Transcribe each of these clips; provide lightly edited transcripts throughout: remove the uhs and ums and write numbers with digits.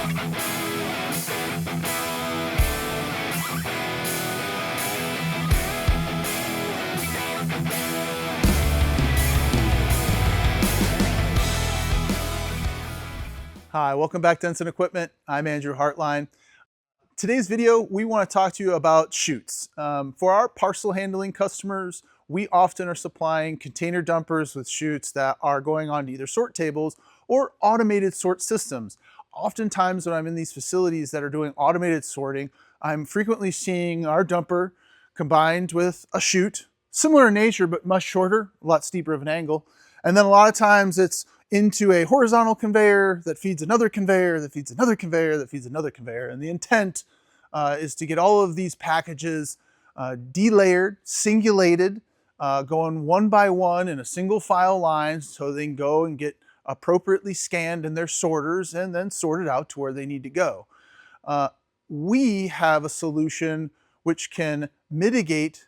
Hi, welcome back to Ensign Equipment. I'm Andrew Hartline. Today's video, we want to talk to you about chutes. For our parcel handling customers, we often are supplying container dumpers with chutes that are going on either sort tables or automated sort systems. Oftentimes when I'm in these facilities that are doing automated sorting, I'm frequently seeing our dumper combined with a chute, similar in nature but much shorter, a lot steeper of an angle. And then a lot of times it's into a horizontal conveyor that feeds another conveyor, that feeds another conveyor, that feeds another conveyor. And the intent is to get all of these packages delayered, singulated, going one by one in a single file line so they can go and get appropriately scanned in their sorters and then sorted out to where they need to go. We have a solution which can mitigate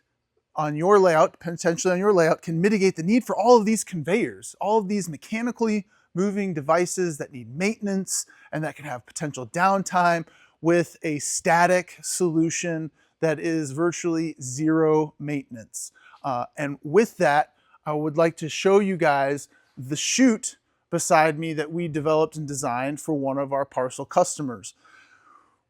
on your layout, potentially on your layout, can mitigate the need for all of these conveyors, all of these mechanically moving devices that need maintenance and that can have potential downtime with a static solution that is virtually zero maintenance. And with that, I would like to show you guys the chute beside me that we developed and designed for one of our parcel customers.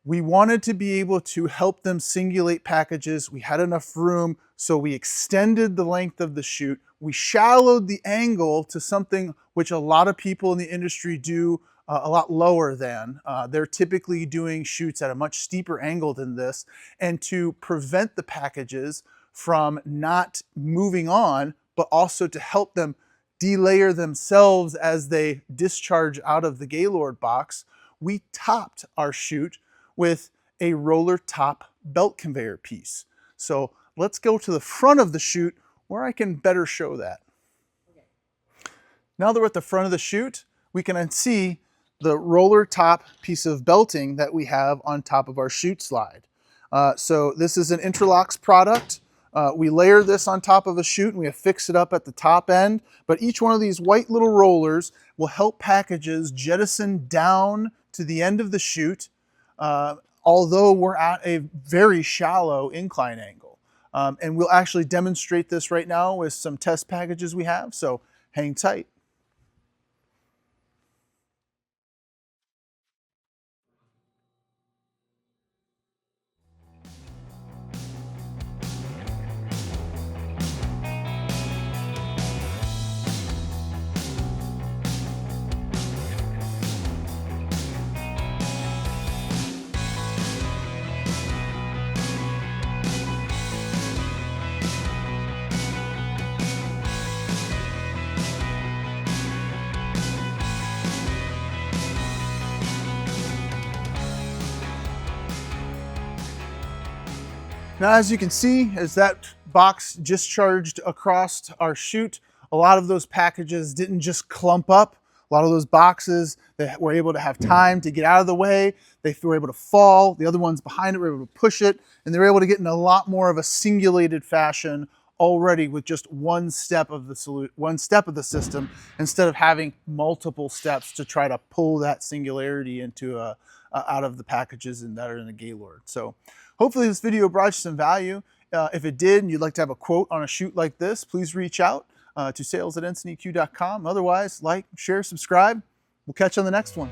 We wanted to be able to help them singulate packages. We had enough room, so we extended the length of the chute. We shallowed the angle to something which a lot of people in the industry do a lot lower than. They're typically doing chutes at a much steeper angle than this. And to prevent the packages from not moving on, but also to help them delayer themselves as they discharge out of the Gaylord box, we topped our chute with a roller top belt conveyor piece. So let's go to the front of the chute where I can better show that. Okay. Now that we're at the front of the chute, we can see the roller top piece of belting that we have on top of our chute slide. So this is an Interlocks product. We layer this on top of a chute and we affix it up at the top end, but each one of these white little rollers will help packages jettison down to the end of the chute, although we're at a very shallow incline angle. And we'll actually demonstrate this right now with some test packages we have, so hang tight. Now, as you can see, as that box discharged across our chute, a lot of those packages didn't just clump up. A lot of those boxes that were able to have time to get out of the way, they were able to fall. The other ones behind it were able to push it, and they were able to get in a lot more of a singulated fashion already with just one step of the system, instead of having multiple steps to try to pull that singularity into out of the packages that are in the Gaylord. So hopefully this video brought you some value. If it did and you'd like to have a quote on a chute like this, please reach out to sales@ensigneq.com. Otherwise, like, share, subscribe. We'll catch you on the next one.